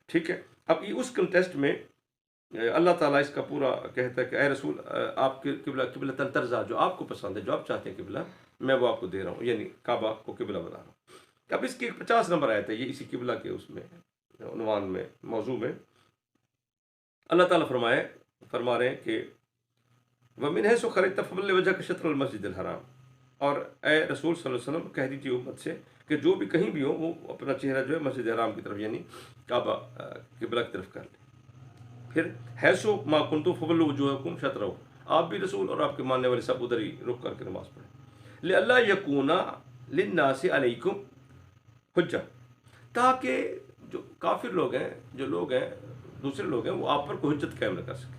ٹھیک ہے۔ اب یہ اس کنٹیسٹ میں اللہ تعالیٰ اس کا پورا کہتا ہے کہ اے رسول آپ کے قبلہ تن ترزا، جو آپ کو پسند ہے، جو آپ چاہتے ہیں قبلہ، میں وہ آپ کو دے رہا ہوں، یعنی کعبہ کو قبلہ بنا رہا ہوں۔ اب اس کی 50 نمبر آیت ہے، یہ اسی قبلہ کے اس میں عنوان میں موضوع میں اللہ تعالیٰ فرما رہے ہیں کہ وَمِنْ حَيْثُ خَرَجْتَ فَوَلِّ وَجْهَكَ شَطْرَ الْمَسْجِدِ الْحَرَامِ، اور اے رسول صلی اللہ علیہ وسلم کہہ دیجیے امت سے کہ جو بھی کہیں بھی ہو وہ اپنا چہرہ جو ہے مسجد حرام کی طرف یعنی کعبہ قبلہ کی طرف کر لے۔ پھر حیثو ما کنتم فولوا وجوہکم شطرہ، آپ بھی رسول اور آپ کے ماننے والے سب ادھر ہی رک کر کے نماز پڑھیں، لئلا یکون للناس علیکم حجہ، تاکہ جو کافر لوگ ہیں، جو لوگ ہیں دوسرے لوگ ہیں، وہ آپ پر کوئی حجت قائم نہ کر سکے،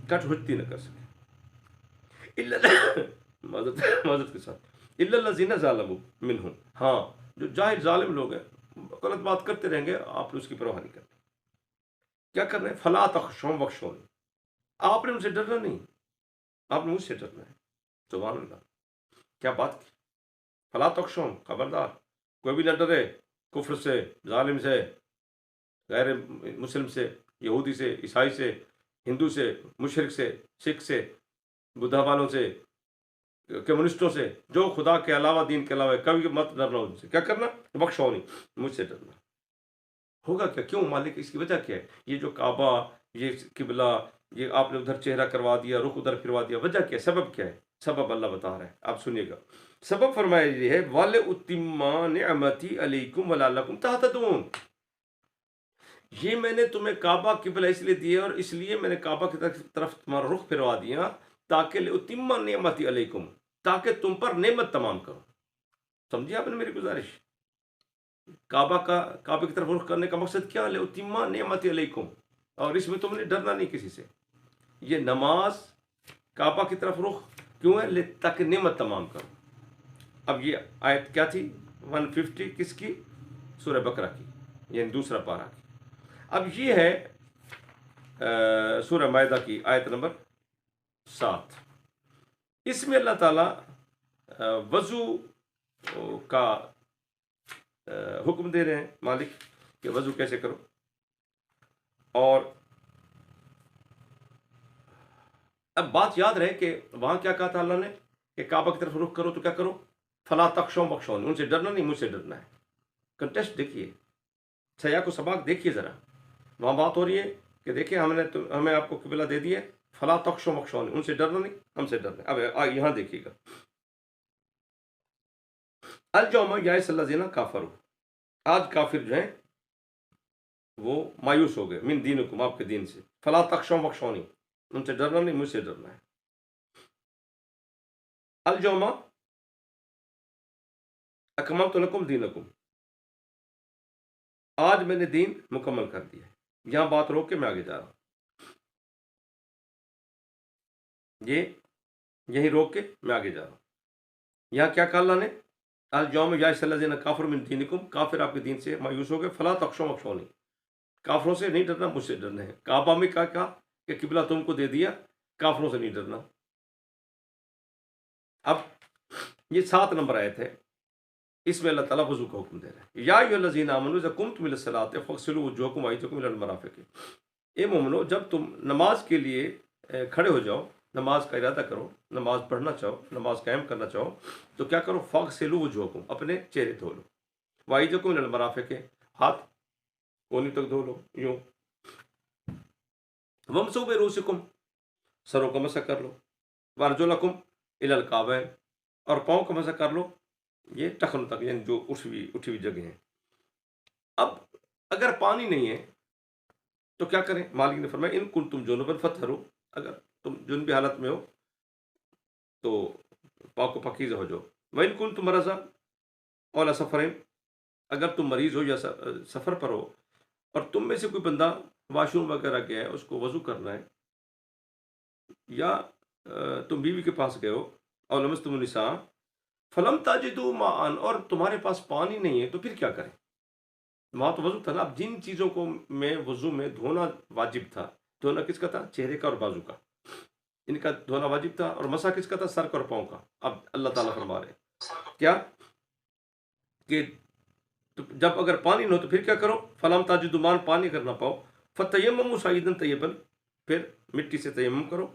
کٹ حجتی نہ کر سکے، معذرت کے ساتھ الا الذین ظلموا منہم، ہاں جو جاہل ظالم لوگ ہیں غلط بات کرتے رہیں گے، آپ نے اس کی پرواہ نہیں کرنی، کیا کرنا ہے، فلا تخشوہم واخشونی، آپ نے ان سے ڈرنا نہیں، آپ نے مجھ سے ڈرنا ہے، سبحان اللہ، کیا بات کی، فلا تخشوہم، خبردار کوئی بھی نہ ڈرے کفر سے، ظالم سے، غیر مسلم سے، یہودی سے، عیسائی سے، ہندو سے، مشرک سے، سکھ سے، بدھا والوں سے، کمیونسٹوں سے، جو خدا کے علاوہ دین کے علاوہ، کبھی مت ڈرنا ان سے، کیا کرنا، بخشونی، مجھ سے ڈرنا، ہوگا کیا، کیوں مالک، اس کی وجہ کیا ہے، یہ جو کعبہ، یہ قبلہ، یہ آپ نے ادھر چہرہ کروا دیا، رخ ادھر پھروا دیا، وجہ کیا ہے، سبب کیا ہے، سبب اللہ بتا رہا ہے، آپ سنیے گا، سبب فرمایا یہ ہے وَلِأُتِمَّ نِعْمَتِي عَلَيْكُمْ وَلَعَلَّكُمْ تَهْتَدُونَ، یہ میں نے تمہیں کعبہ قبلہ اس لیے دیا اور اس لیے میں نے کعبہ کی طرف تمہارا رخ پھروا دیا تاکہ لِأُتِمَّ نِعْمَتِي عَلَيْكُمْ، تاکہ تم پر نعمت تمام کرو، سمجھے آپ نے میری گزارش، کعبہ کی طرف رخ کرنے کا مقصد کیا، لِأُتِمَّ نِعْمَتِي عَلَيْكُمْ، اور اس میں تم نے ڈرنا نہیں کسی سے، یہ نماز کعبہ کی طرف رخ کیوں ہے، تاکہ نعمت تمام کرو۔ اب یہ آیت کیا تھی، 150 کس کی، سورہ بقرہ کی، یعنی دوسرا پارہ کی۔ اب یہ ہے سورہ مائدہ کی آیت نمبر 7، اس میں اللہ تعالیٰ وضو کا حکم دے رہے ہیں مالک کہ وضو کیسے کرو، اور اب بات یاد رہے کہ وہاں کیا کہا تھا اللہ نے کہ کعبہ کی طرف رخ کرو تو کیا کرو، فلا تخشوا واخشونی، ان سے ڈرنا نہیں، مجھ سے ڈرنا ہے، کنٹیسٹ دیکھیے، سیاق کو سباق دیکھیے ذرا، وہاں بات ہو رہی ہے کہ دیکھیں ہمیں آپ کو قبلہ دے دیا، فلا تخشوا واخشونی، ان سے ڈرنا نہیں، ہم سے ڈرنا ہے۔ اب یہاں دیکھیے گا، اليوم یئس الذین کفروا، آج کافر جو ہیں وہ مایوس ہو گئے، من دینکم، آپ کے دین سے، فلا تخشوا واخشونی، ان سے ڈرنا نہیں، مجھ سے ڈرنا ہے۔ اليوم اکملت لکم دینکم، آج میں نے دین مکمل کر دیا ہے، یہاں بات روک کے میں آگے جا رہا ہوں، یہی روک کے میں آگے جا رہا ہوں، یہاں کیا کہا اللہ نے، اليوم یئس الذین کفروا من دینکم، کافر آپ کے دین سے مایوس ہو گئے، فلا تخشوا واخشونی، کافروں سے نہیں ڈرنا، مجھ سے ڈرنا ہے۔ کعبہ میں کیا کہا کہ قبلہ تم کو دے دیا، کافروں سے نہیں ڈرنا۔ اب یہ 7 نمبر آیت ہے، اس میں اللہ تعالیٰ وضو کا حکم دے رہا ہے، یا ایھا الذین آمنوا اذا قمتم الی الصلاۃ فاغسلوا وجوہکم وایدیکم الی المرافق، اے مومنو جب تم نماز کے لیے کھڑے ہو جاؤ، نماز کا ارادہ کرو، نماز پڑھنا چاہو، نماز قائم کرنا چاہو، تو کیا کرو، فاغسلوا وجوہکم، اپنے چہرے دھو لو، وایدیکم الی المرافق، ہاتھ کونی تک دھو لو، یوں، وامسحوا برؤوسکم، سروں کا مسح کر لو، وارجلکم الی الکعبین، اور پاؤں کا مسح کر لو یہ ٹخن تک، یعنی جو اٹھی ہوئی جگہ ہیں۔ اب اگر پانی نہیں ہے تو کیا کریں؟ مالک نے فرمایا ان کنتم جنبا فطہروا، اگر تم جنبی حالت میں ہو تو پاک و پاکیزہ ہو جاؤ، وَإِن كُنتُم مَرْضَىٰ أَوْ عَلَىٰ سَفَرٍ، اگر تم مریض ہو یا سفر پر ہو اور تم میں سے کوئی بندہ واش روم وغیرہ گیا ہے، اس کو وضو کرنا ہے، یا تم بیوی کے پاس گئے ہو، أَوْ لَمَسْتُمُ النِّسَاءَ فَلَمْ تَجِدُوا مَاءً، اور تمہارے پاس پانی نہیں ہے، تو پھر کیا کریں؟ وہاں تو وضو تھا نا، اب جن چیزوں کو میں وضو میں دھونا واجب تھا، دھونا کس کا تھا؟ چہرے کا اور بازو کا، ان کا دھونا واجب تھا، اور مسح کس کا تھا؟ سر کا اور پاؤں کا۔ اب اللہ تعالیٰ فرما رہے ہیں کیا کہ جب اگر پانی نہ ہو تو پھر کیا کرو؟ فلم تاجدوا ماء، پانی اگر نہ پاؤ، فتیمموا صعیدا طیبا، پھر مٹی سے تیمم کرو۔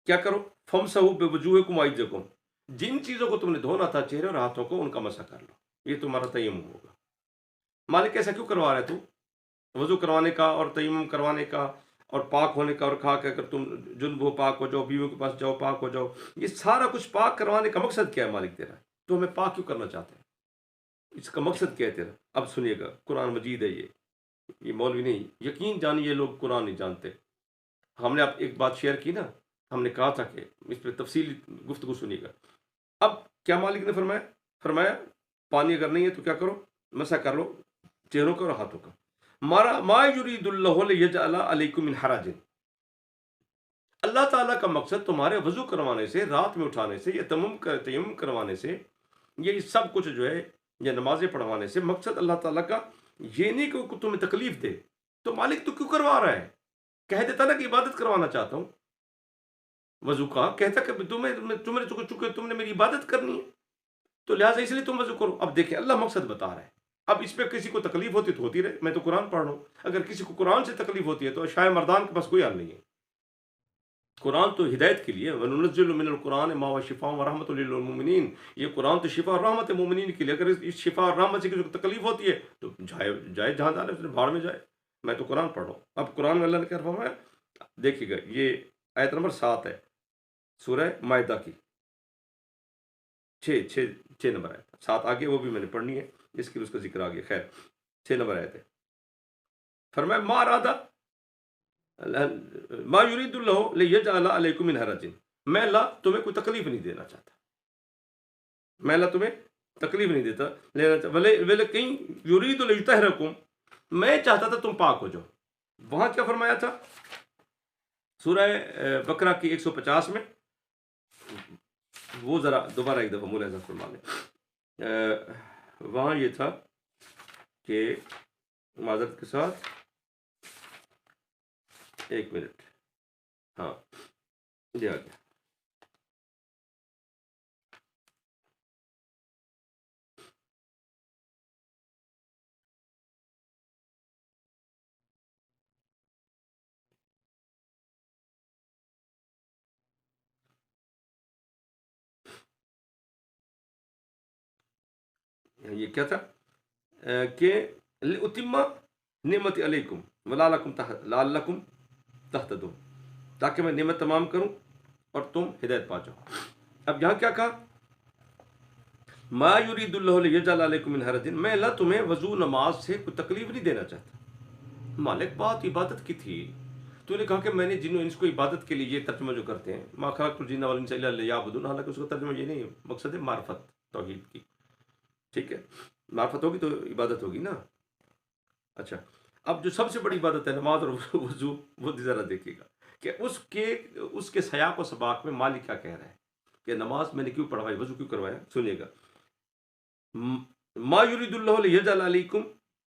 کیا کرو؟ فامسحوا بوجوہکم وایدیکم، جن چیزوں کو تم نے دھونا تھا چہرے اور ہاتھوں کو، ان کا مسح کر لو، یہ تمہارا تیمم ہوگا۔ مالک ایسا کیوں کروا رہا ہے تو؟ وضو کروانے کا اور تیمم کروانے کا اور پاک ہونے کا، اور کہا کہ اگر تم جنب ہو پاک ہو جاؤ، بیویوں کے پاس جاؤ پاک ہو جاؤ، یہ سارا کچھ پاک کروانے کا مقصد کیا ہے؟ مالک دے رہا ہے تو ہمیں پاک کیوں کرنا چاہتے ہیں؟ اس کا مقصد کیا ہے تیرا؟ اب سنیے گا، قرآن مجید ہے یہ مولوی نہیں، یقین جانیے لوگ قرآن نہیں جانتے۔ ہم نے اب ایک بات شیئر کی نا، ہم نے کہا تھا کہ اس پہ تفصیلی گفتگو سنیے گا۔ اب کیا مالک نے فرمایا پانی اگر نہیں ہے تو کیا کرو؟ مسح کر لو چہروں کا اور ہاتھوں کا۔ ما یرید اللہ لیجعل علیکم من حرج، اللہ تعالیٰ کا مقصد تمہارے وضو کروانے سے، رات میں اٹھانے سے، یا تیمم کروانے سے، یہ سب کچھ جو ہے، یا نمازیں پڑھوانے سے، مقصد اللہ تعالیٰ کا یہ نہیں کہ تمہیں تکلیف دے۔ تو مالک تو کیوں کروا رہا ہے؟ کہہ دیتا نا کہ عبادت کروانا چاہتا ہوں، وضو کا کہتا کہ چونکہ تم نے میری عبادت کرنی ہے تو لہٰذا اس لیے تم وضو کرو۔ اب دیکھیں اللہ مقصد بتا رہا ہے، اب اس پہ کسی کو تکلیف ہوتی تو ہوتی رہے، میں تو قرآن پڑھ رہا ہوں، اگر کسی کو قرآن سے تکلیف ہوتی ہے تو شاہ مردان کے پاس کوئی حل نہیں ہے۔ قرآن تو ہدایت کے لیے، وَنُنَزِّلُ مِنَ الْقُرْآنِ مَا هُوَ شِفَاءٌ وَرَحْمَةٌ لِلْمُؤْمِنِينَ، یہ قرآن تو شفا اور رحمت ہے مومنین کے لیے۔ اگر اس شفا اور رحمت سے کسی کو تکلیف ہوتی ہے تو جائے جہاں جانا ہے، بھاڑ میں جائے، میں تو قرآن پڑھ رہا ہوں۔ اب قرآن میں اللہ نے کیا فرمایا؟ دیکھیے گا، یہ آیت نمبر 7 ہے سورہ مائدہ کی، 6 نمبر آیت، 7 آگے وہ بھی میں نے پڑھنی ہے، اس کے لیے اس کا ذکر آگے، خیر 6 نمبر آیت ہے۔ فرمایا ما ارادہ ما یرید اللہ لیجعل علیکم من حرج، میں اللہ تمہیں کوئی تکلیف نہیں دینا چاہتا، میں اللہ تمہیں تکلیف نہیں دیتا، ولیکن یرید لیطہرکم، میں چاہتا تھا تم پاک ہو جاؤ۔ وہاں کیا فرمایا تھا؟ سورہ بقرہ کی 150 میں، وہ ذرا دوبارہ ایک دفعہ ملاحظہ فرما لیں، وہاں یہ تھا کہ معذرت کے ساتھ ایک منٹ، ہاں یہ آ گیا۔ یہ کیا تھا کہ لِأُتِمَّ نعمت علیکم لعلکم تہتدون، تاکہ میں نعمت تمام کروں اور تم ہدایت پا جاؤ۔ اب یہاں کیا کہا؟ ما یرید اللہ لیجعل علیکم من حرج، میں اللہ تمہیں وضو نماز سے کوئی تکلیف نہیں دینا چاہتا۔ مالک بات عبادت کی تھی، تو نے کہا کہ میں نے جن و انس کو عبادت کے لیے، یہ ترجمہ جو کرتے ہیں ما خلقت الجن والانس الا لیعبدون، حالانکہ اس کا ترجمہ یہ نہیں ہے، مقصد ہے معرفت توحید کی، ٹھیک ہے، معرفت ہوگی تو عبادت ہوگی نا۔ اچھا، اب جو سب سے بڑی عبادت ہے نماز اور وضو، وہ ذرا دیکھیے گا کہ اس کے سیاق و سباق میں مالک کیا کہہ رہا ہے کہ نماز میں نے کیوں پڑھوائی، وضو کیوں کروایا۔ سنیے گا، ما یرید اللہ لیجعل علیکم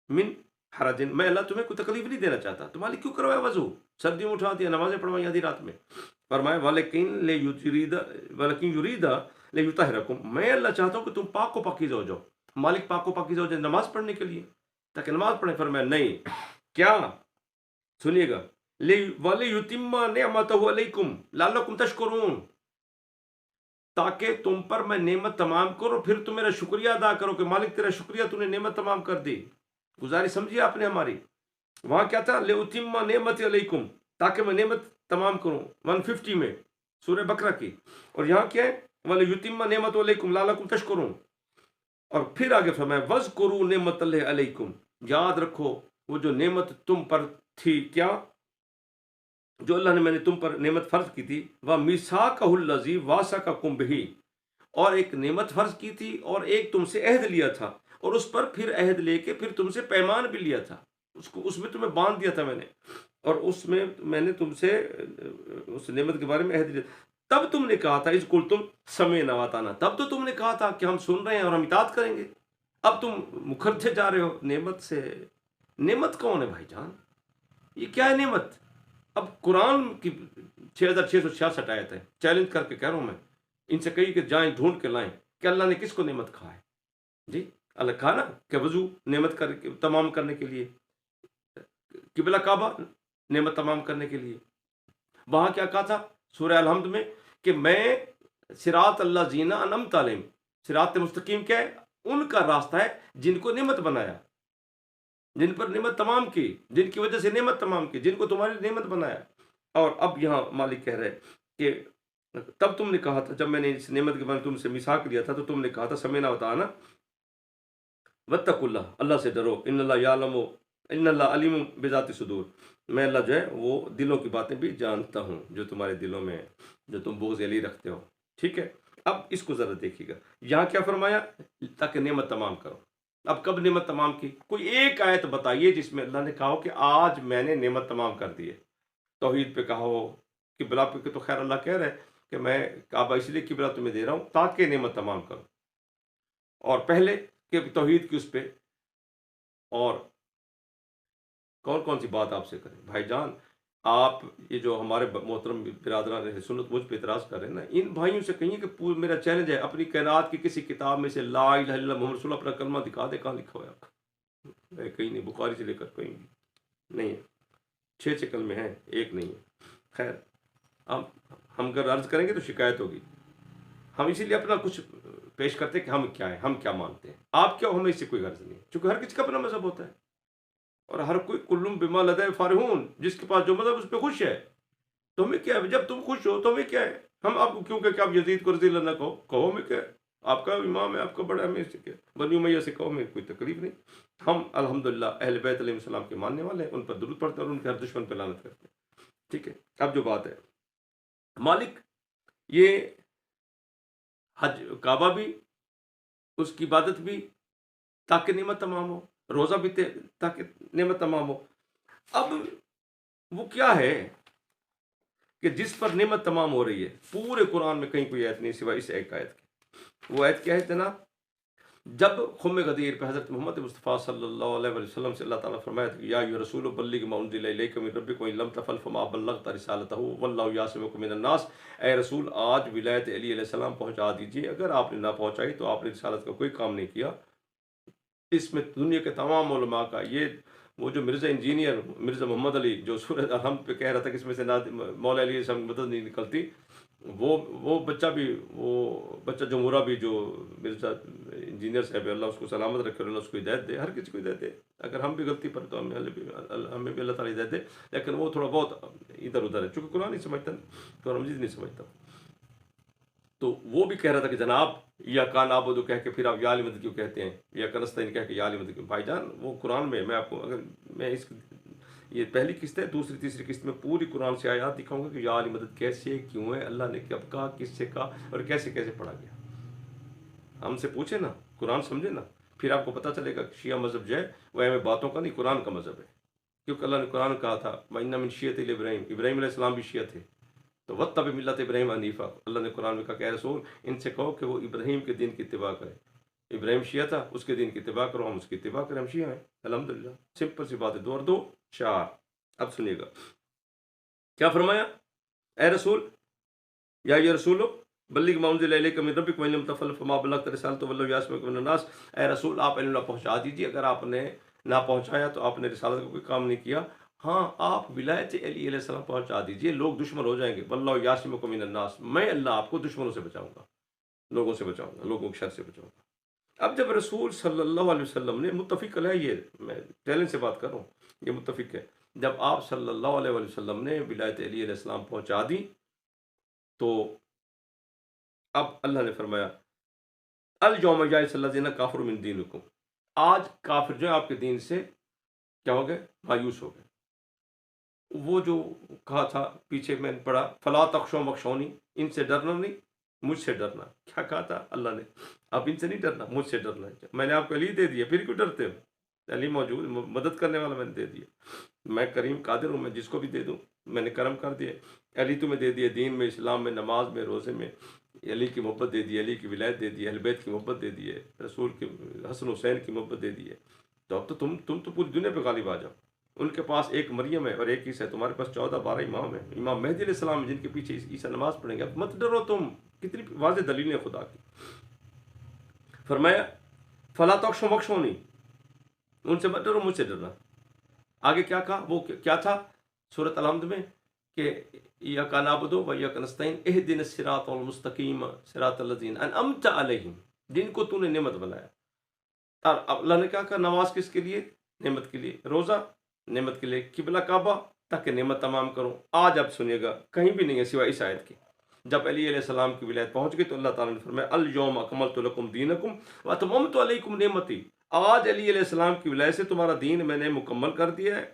من حرج، میں اللہ تمہیں کوئی تکلیف نہیں دینا چاہتا، تو مالک کیوں کروایا وضو، سردیوں میں اٹھا دیا، نمازیں پڑھوائی آدھی رات میں۔ فرمایا ولیکن یرید لیطہرکم، میں اللہ چاہتا ہوں کہ تم پاک و پاکیزہ ہو جاؤ۔ مالک پاک و پاکیزہ ہو جائے نماز پڑھنے کے لیے، تاکہ نماز پڑھیں۔ فرمایا نہیں، کیا؟ سنیے گا، وَلِيُتِمَّ نِعْمَتَهُ عَلَيْكُمْ لَعَلَّكُمْ تَشْكُرُونَ، تاکہ تم پر میں نعمت تمام کروں، پھر تم میرا شکریہ ادا کرو کہ مالک تیرا شکریہ، تو نے نعمت تمام کر دی۔ گزارش سمجھیے آپ نے ہماری، وہاں کیا تھا؟ لِأُتِمَّ نِعْمَتِي عَلَيْكُمْ، تاکہ میں نعمت تمام کروں، 150 میں سورہ بقرہ کی، اور یہاں کیا ہے؟ وَلِيُتِمَّ نِعْمَتَهُ عَلَيْكُمْ لَعَلَّكُمْ تَشْكُرُونَ، اور پھر آگے فرمایا وَاذْكُرُوا نِعْمَتَ اللَّهِ عَلَيْكُمْ، یاد رکھو وہ جو نعمت تم پر تھی کیا جو اللہ نے میں نے تم پر نعمت فرض کی تھی، وَمِيثَاقَهُ الَّذِي وَاثَقَكُم بِهِ، اور ایک نعمت فرض کی تھی اور ایک تم سے عہد لیا تھا، اور اس پر پھر عہد لے کے پھر تم سے پیمان بھی لیا تھا، اس میں تمہیں باندھ دیا تھا میں نے، اور اس میں نے تم سے اس نعمت کے بارے میں عہد لیا، تب تم نے کہا تھا اذ قلتم سمعنا وَأَطَعْنَا، تب تو تم نے کہا تھا کہ ہم سن رہے ہیں اور ہم اطاعت کریں گے، اب تم مکھرتے جا رہے ہو نعمت سے۔ نعمت کون ہے بھائی جان؟ یہ کیا ہے نعمت؟ اب قرآن کی 6666 آیت ہے، چیلنج کر کے کہہ رہا ہوں میں، ان سے کہی کہ جائیں ڈھونڈ کے لائیں کہ اللہ نے کس کو نعمت کہا ہے؟ جی اللہ کہا نا کہ وضو نعمت کر کے تمام کرنے کے لیے، قبلہ کعبہ نعمت تمام کرنے کے لیے، وہاں کیا کہا تھا سورہ الحمد میں کہ میں صراط اللہ زینہ انعمت علیہم، صراط مستقیم کیا ہے؟ ان کا راستہ ہے جن کو نعمت بنایا، جن پر نعمت تمام کی، جن کی وجہ سے نعمت تمام کی، جن کو تمہاری نعمت بنایا۔ اور اب یہاں مالک کہہ رہے کہ تب تم نے کہا تھا، جب میں نے اس نعمت کے بارے میں تم سے میثاق لیا تھا تو تم نے کہا تھا سمعنا وَأَطَعْنَا وَاتَّقُوا اللَّهَ، اللہ سے ڈرو، ان اللہ یعلم ان اللہ علیم بذات صدور، میں اللہ جو ہے وہ دلوں کی باتیں بھی جانتا ہوں، جو تمہارے دلوں میں جو تم بغض علی رکھتے ہو۔ ٹھیک ہے، اب اس کو ذرا دیکھیے گا، یہاں کیا فرمایا؟ تاکہ نعمت تمام کرو۔ اب کب نعمت تمام کی؟ کوئی ایک آیت بتائیے جس میں اللہ نے کہا ہو کہ آج میں نے نعمت تمام کر دی ہے، توحید پہ کہا ہو، قبلہ پہ تو خیر اللہ کہہ رہے کہ میں کعبہ اس لیے قبلہ تمہیں دے رہا ہوں تاکہ نعمت تمام کرو، اور پہلے کہ توحید کی اس پہ، اور کون کون سی بات آپ سے کریں بھائی جان؟ آپ یہ جو ہمارے محترم برادران اہل سنت مجھ پہ اعتراض کر رہے ہیں نا، ان بھائیوں سے کہیں کہ میرا چیلنج ہے، اپنی کائنات کی کسی کتاب میں سے لا الہ الا اللہ محمد رسول اللہ اپنا کلمہ دکھا دے، کہاں لکھا ہوا ہے آپ کا؟ کہیں نہیں، بخاری سے لے کر کہیں نہیں ہے، 6 کلمے ہیں، ایک نہیں ہے۔ خیر، ہم اگر عرض کریں گے تو شکایت ہوگی، ہم اسی لیے اپنا کچھ پیش کرتے ہیں کہ ہم کیا ہیں، ہم کیا مانتے ہیں، آپ کیا ہو، ہمیں اس سے کوئی غرض نہیں، چونکہ ہر کسی کا اپنا مذہب ہوتا ہے، اور ہر کوئی کلم بما لدی فرحون، جس کے پاس جو مذہب اس پہ خوش ہے، تو ہمیں کیا ہے؟ جب تم خوش ہو تو ہمیں کیا ہے؟ ہم آپ کو کیوں کہ آپ یزید کو رضی اللہ عنہ کہو ہمیں کیا ہے؟ آپ کا امام ہے، آپ کا بڑا ہے، ہمیں اس سے کیا؟ بنی امیہ سے کہو، ہمیں کوئی تکلیف نہیں، ہم الحمدللہ اہل بیت علیہ السلام کے ماننے والے ہیں، ان پر درود پڑھتے ہیں اور ان کے ہر دشمن پہ لعنت کرتے ہیں۔ ٹھیک ہے، اب جو بات ہے، مالک یہ حج کعبہ بھی، اس کی عبادت بھی تاکہ نعمت تمام ہو، روزہ بھی تاکہ نعمت تمام ہو۔ اب وہ کیا ہے کہ جس پر نعمت تمام ہو رہی ہے؟ پورے قرآن میں کہیں کوئی آیت نہیں سوائے اس ایک آیت کی۔ وہ آیت کیا ہے جناب؟ جب خم غدیر پہ حضرت محمد مصطفیٰ صلی اللہ علیہ وسلم سے اللہ تعالیٰ فرمایا تھا کہ یا ایھا رسول بلغ ما انزل الیک من ربک وان لم تفعل فما بلغت رسالتہ واللہ یعصمک من الناس، اے رسول آج ولایت علی علیہ السلام پہنچا دیجیے، اگر آپ نے نہ پہنچائی تو آپ نے رسالت کا کوئی کام نہیں کیا۔ اس میں دنیا کے تمام علماء کا، یہ وہ جو مرزا انجینئر مرزا محمد علی جو سورہ الحمد پہ کہہ رہا تھا کہ اس میں سے مولا علی سے مدد نہیں نکلتی، وہ بچہ بھی، وہ بچہ جو مرا بھی، جو مرزا انجینئر صاحب ہے، اللہ اس کو سلامت رکھے اور اللہ اس کو ہدایت دے، ہر کسی کو ہدایت دے، اگر ہم بھی غلطی پر تو ہمیں بھی اللہ تعالیٰ ہدایت دے، لیکن وہ تھوڑا بہت ادھر ادھر ہے، چونکہ قرآن نہیں سمجھتا، قرآن مجید نہیں سمجھتا، تو وہ بھی کہہ رہا تھا کہ جناب یا کان آبودو کہہ کے پھر آپ یا علی مدد کیوں کہتے ہیں، یا کنستین کہہ کے یا علی مدد کیوں؟ بھائی جان وہ قرآن میں، میں آپ کو اگر میں اس یہ پہلی قسط ہے، دوسری تیسری قسط میں پوری قرآن سے آیات دکھاؤں گا کہ یا علی مدد کیسے، کیوں ہے، اللہ نے کب کہا، کس سے کہا، اور کیسے کیسے پڑھا گیا۔ ہم سے پوچھیں نا، قرآن سمجھے نا، پھر آپ کو پتہ چلے گا کہ شیعہ مذہب جو ہے وہ اہم باتوں کا نہیں، قرآن کا مذہب ہے، کیونکہ اللہ نے قرآن کہا تھا وَإِنَّ مِن شِيَّتِهِ ابراہیم، ابراہیم علیہ السلام بھی شیعہ تھے، تو وَاتَّبِعْ مِلَّتَ ابراہیم حنیفا، اللہ نے قرآن میں کہا کہ اے رسول ان سے کہو کہ وہ ابراہیم کے دین کی اتباع کریں، ابراہیم شیعہ تھا، اس کے دین کی اتباع کرو، ہم اس کی اتباع کریں، ہم شیعہ ہیں الحمدللہ، سمپل سی بات ہے، 2 اور 2 4۔ اب سنیے گا کیا فرمایا، اے رسول یا ایھا رسول بلغ ما انزل الیک من ربک وان لم تفعل فما بلغت رسالتہ واللہ یعصمک من الناس، اے رسول آپ علم پہنچا دیجیے، اگر آپ نے نہ پہنچایا تو آپ نے رسالت کا کوئی کام نہیں کیا، ہاں آپ ولایت علی علیہ السلام پہنچا دیجیے، لوگ دشمن ہو جائیں گے، واللہ یعصمک من الناس، میں اللہ آپ کو دشمنوں سے بچاؤں گا، لوگوں سے بچاؤں گا، لوگوں کی شر سے بچاؤں گا۔ اب جب رسول صلی اللہ علیہ وسلم نے، متفق علیہ، یہ میں چیلنج سے بات کر رہا ہوں، یہ متفق ہے، جب آپ صلی اللہ علیہ وسلم نے ولایت علی علیہ السلام پہنچا دی تو اب اللہ نے فرمایا الیوم یئس الذین کفروا من دینکم، آج کافر جو ہے آپ کے دین سے کیا ہو گئے؟ مایوس ہو گئے، وہ جو کہا تھا پیچھے میں نے پڑھا فلا تخشوا مخشونی، ان سے ڈرنا نہیں، مجھ سے ڈرنا. کیا کہا تھا اللہ نے؟ آپ ان سے نہیں ڈرنا، مجھ سے ڈرنا ہے. میں نے آپ کو علی دے دیا، پھر کیوں ڈرتے ہو؟ علی موجود، مدد کرنے والا میں نے دے دیا. میں کریم قادر ہوں، میں جس کو بھی دے دوں. میں نے کرم کر دیا. علی تمہیں دے دیا دین میں، اسلام میں، نماز میں، روزے میں. علی کی محبت دے دی، علی کی ولایت دے دی، اہل بیت کی محبت دے دی ہے، رسول کی حسن حسین کی محبت دے دی ہے. تو اب تو تم تو پوری دنیا پہ غالب آ جاؤ. ان کے پاس ایک مریم ہے اور ایک عیسیٰ ہے، تمہارے پاس 14-12 امام ہیں. امام مہدی علیہ السلام ہیں جن کے پیچھے عیسیٰ نماز پڑھیں گے. اب مت ڈرو تم. کتنی واضح دلیل ہے خدا کی. فرمایا فلا تخشوا مخشونی، ان سے مت ڈرو، مجھ سے ڈرنا. آگے کیا کہا؟ وہ کیا تھا سورۃ الحمد میں کہ ایاک نعبد و ایاک نستعین اہدنا الصراط المستقیم صراط الذین انعمت علیہم، جن کو تو نے نعمت بنایا. اور اللہ نے کیا کہا؟ نماز کس کے لیے؟ نعمت کے لیے. روزہ نعمت کے لیے. قبلہ کعبہ تاکہ نعمت تمام کروں. آج آپ سنیے گا کہیں بھی نہیں ہے سوائے اس آیت کے. جب علی علیہ السلام کی ولایت پہنچ گئی تو اللہ تعالیٰ نے فرمایا الیوم اکملت لکم دینکم واتممت علیکم نعمتی. آج علی علیہ السلام کی ولایت سے تمہارا دین میں نے مکمل کر دیا ہے.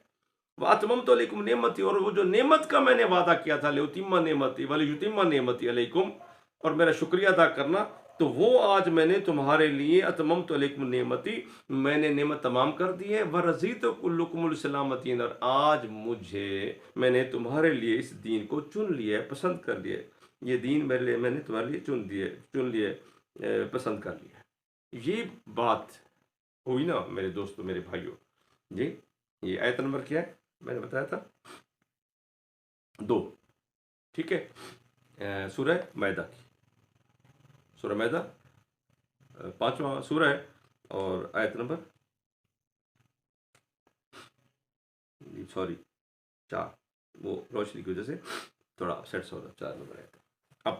واتممت علیکم نعمتی، اور وہ جو نعمت کا میں نے وعدہ کیا تھا لیتم نعمتی ولیتم نعمتی علیکم، اور میرا شکریہ ادا کرنا، تو وہ آج میں نے تمہارے لیے اتممت علیکم نعمتی، میں نے نعمت تمام کر دی ہے. ورضیت لکم الاسلام دین، اور آج میں نے تمہارے لیے اس دین کو چن لیا ہے، پسند کر لیا ہے. یہ دین میرے لیے میں نے تمہارے لیے چن لیا، پسند کر لیا ہے. یہ بات ہوئی نا میرے دوستوں، میرے بھائیوں. جی یہ آیت نمبر کیا ہے؟ میں نے بتایا تھا 2. ٹھیک ہے، سورہ مائدہ کی. سورہ مائدہ 5واں سورہ ہے اور آیت نمبر سوری 4. وہ روشنی کی وجہ سے تھوڑا اپسیٹ ہو رہا. 4 نمبر آیت. اب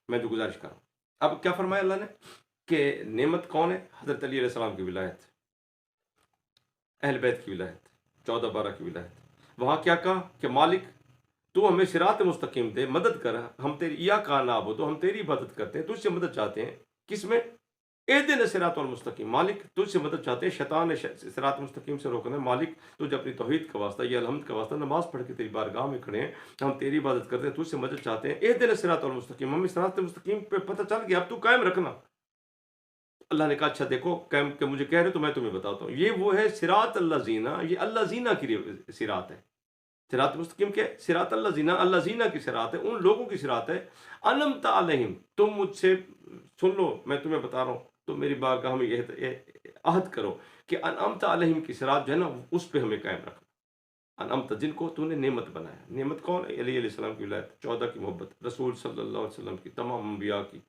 میں جو گزارش کر رہا ہوں، اب کیا فرمایا اللہ نے کہ نعمت کون ہے؟ حضرت علی علیہ السلام کی ولایت، اہل بیت کی ولایت، 14-12 کی ولایت. وہاں کیا کہا کہ مالک تو ہمیں صراط مستقیم دے، مدد کر. ہم تیری ایاک نعبد، ہم تیری عبادت کرتے ہیں، تجھ سے مدد چاہتے ہیں. کس میں؟ اہدنا الصراط المستقیم. مالک تجھ سے مدد چاہتے ہیں، شیطان نے صراط مستقیم سے روکنا ہے. مالک تجھ اپنی توحید کا واسطہ، یہ الحمد کا واسطہ، نماز پڑھ کے تیری بارگاہ میں کھڑے ہیں، ہم تیری عبادت کرتے ہیں، تجھ سے مدد چاہتے ہیں. اہدنا الصراط المستقیم، ہمیں صراط مستقیم پہ پتہ چل گیا، اب تو قائم رکھنا. اللہ نے کہا اچھا دیکھو کہ مجھے کہہ رہے تو میں تمہیں بتاتا ہوں. یہ وہ ہے صراط اللہ زینہ، یہ اللہ زینہ کی صراط ہے. صراط مستقیم کے صراط اللہ زینہ، اللہ زینہ کی صراط ہے، ان لوگوں کی صراط ہے. انعمت علیہم، تم مجھ سے سن لو، میں تمہیں بتا رہا ہوں، تم میری بارگاہ میں یہ عہد کرو کہ انعمت علیہم کی صراط جو ہے نا اس پہ ہمیں قائم رکھنا. انعمت جن کو تو نے نعمت بنایا. نعمت کون؟ علی علیہ السلام کی ولایت، 14 کی محبت، رسول صلی اللہ علیہ وسلم کی، تمام انبیاء کی،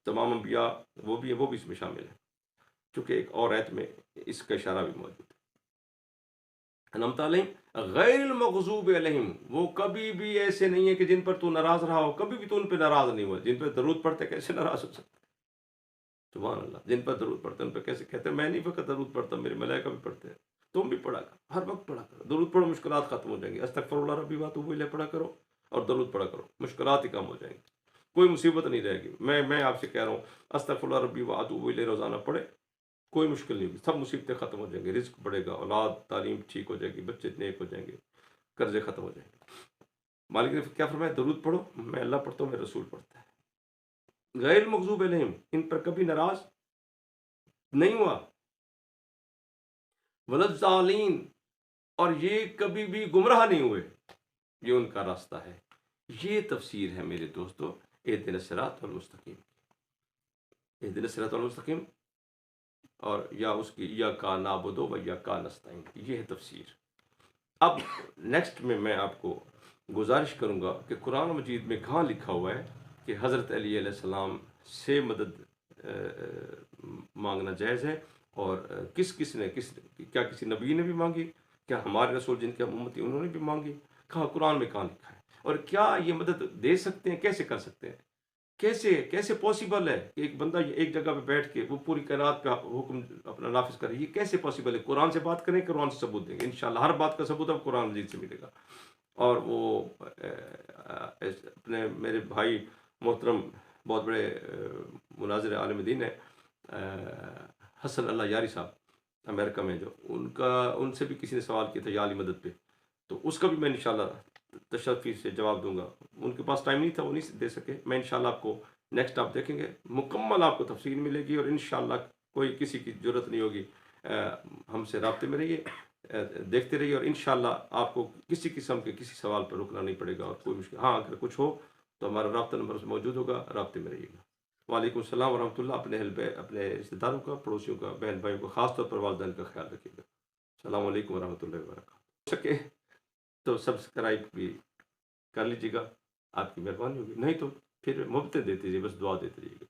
تمام انبیاء وہ بھی اس میں شامل ہیں، چونکہ ایک اور آیت میں اس کا اشارہ بھی موجود ہے. انعمت علیہم غیر المغضوب علیہم، وہ کبھی بھی ایسے نہیں ہے کہ جن پر تو ناراض رہا ہو، کبھی بھی تو ان پہ ناراض نہیں ہوا. جن پہ درود پڑھتے کیسے ناراض ہو سکتے؟ سبحان اللہ. جن پر درود پڑھتے ان پہ کیسے کہتے ہیں میں نہیں فقط درود پڑھتا، میرے ملائکہ بھی پڑھتے ہیں. تم بھی پڑھا کرو، ہر وقت پڑھا کرو. درود پڑھو، مشکلات ختم ہو جائیں گی. استغفر اللہ ربی واتوب الیہ پڑھا کرو اور درود پڑھا کرو، مشکلات ہی کم ہو جائیں گی، کوئی مصیبت نہیں رہے گی. میں آپ سے کہہ رہا ہوں استغفر اللہ ربی واتوب الیہ روزانہ پڑھے، کوئی مشکل نہیں ہوگی، سب مصیبتیں ختم ہو جائیں گی. رزق بڑھے گا، اولاد تعلیم ٹھیک ہو جائے گی، بچے نیک ہو جائیں گے، قرضے ختم ہو جائیں گے. مالک نے کیا فرمایا؟ درود پڑھو، میں اللہ پڑھتا ہوں، میں رسول پڑھتا ہے. غیر مغضوب علیہم، ان پر کبھی ناراض نہیں ہوا. ولضالین، اور یہ کبھی بھی گمراہ نہیں ہوئے، یہ ان کا راستہ ہے. یہ تفسیر ہے میرے دوستو اہدنا الصراط المستقیم. اہدنا الصراط المستقیم اور یا اس کی ایاک نعبد و ایاک نستعین، یہ ہے تفسیر. اب نیکسٹ میں آپ کو گزارش کروں گا کہ قرآن مجید میں کہاں لکھا ہوا ہے کہ حضرت علی علیہ السلام سے مدد مانگنا جائز ہے، اور کس نے کیا کسی نبی نے بھی مانگی؟ کیا ہمارے رسول جن کے امتی انہوں نے بھی مانگی؟ کہاں قرآن میں کہاں لکھا ہے؟ اور کیا یہ مدد دے سکتے ہیں؟ کیسے کر سکتے ہیں؟ کیسے پاسبل ہے کہ ایک بندہ ایک جگہ پہ بیٹھ کے وہ پوری کائنات کا حکم اپنا نافذ کرے؟ یہ کیسے پاسبل ہے؟ قرآن سے بات کریں، قرآن سے ثبوت دیں گے انشاءاللہ. ہر بات کا ثبوت اب قرآن مجید سے ملے گا. اور وہ اپنے میرے بھائی محترم بہت بڑے مناظر عالم دین ہیں، حسن اللہ یاری صاحب، امریکہ میں، جو ان سے بھی کسی نے سوال کیا تھا یا علی مدد پہ، تو اس کا بھی میں انشاءاللہ تشفی سے جواب دوں گا. ان کے پاس ٹائم نہیں تھا، وہ نہیں دے سکے. میں انشاءاللہ آپ کو نیکسٹ آپ دیکھیں گے، مکمل آپ کو تفصیل ملے گی، اور انشاءاللہ کوئی کسی کی ضرورت نہیں ہوگی. ہم سے رابطے میں رہیے، دیکھتے رہیے، اور انشاءاللہ آپ کو کسی قسم کے کسی سوال پر رکنا نہیں پڑے گا. اور کوئی مشکل، ہاں اگر کچھ ہو تو ہمارا رابطہ نمبر موجود ہوگا، رابطے میں رہیے گا. وعلیکم السلام ورحمۃ اللہ. اپنے اپنے رشتہ داروں کا، پڑوسیوں کا، بہن بھائیوں کا، خاص طور پر والدین کا خیال رکھیے گا. السلام علیکم ورحمۃ اللہ وبرکاتہ. ہو سکے تو سبسکرائب بھی کر لیجیے گا، آپ کی مہربانی ہوگی. نہیں تو پھر مفت دیتے رہیے، بس دعا دیتے رہیے گا.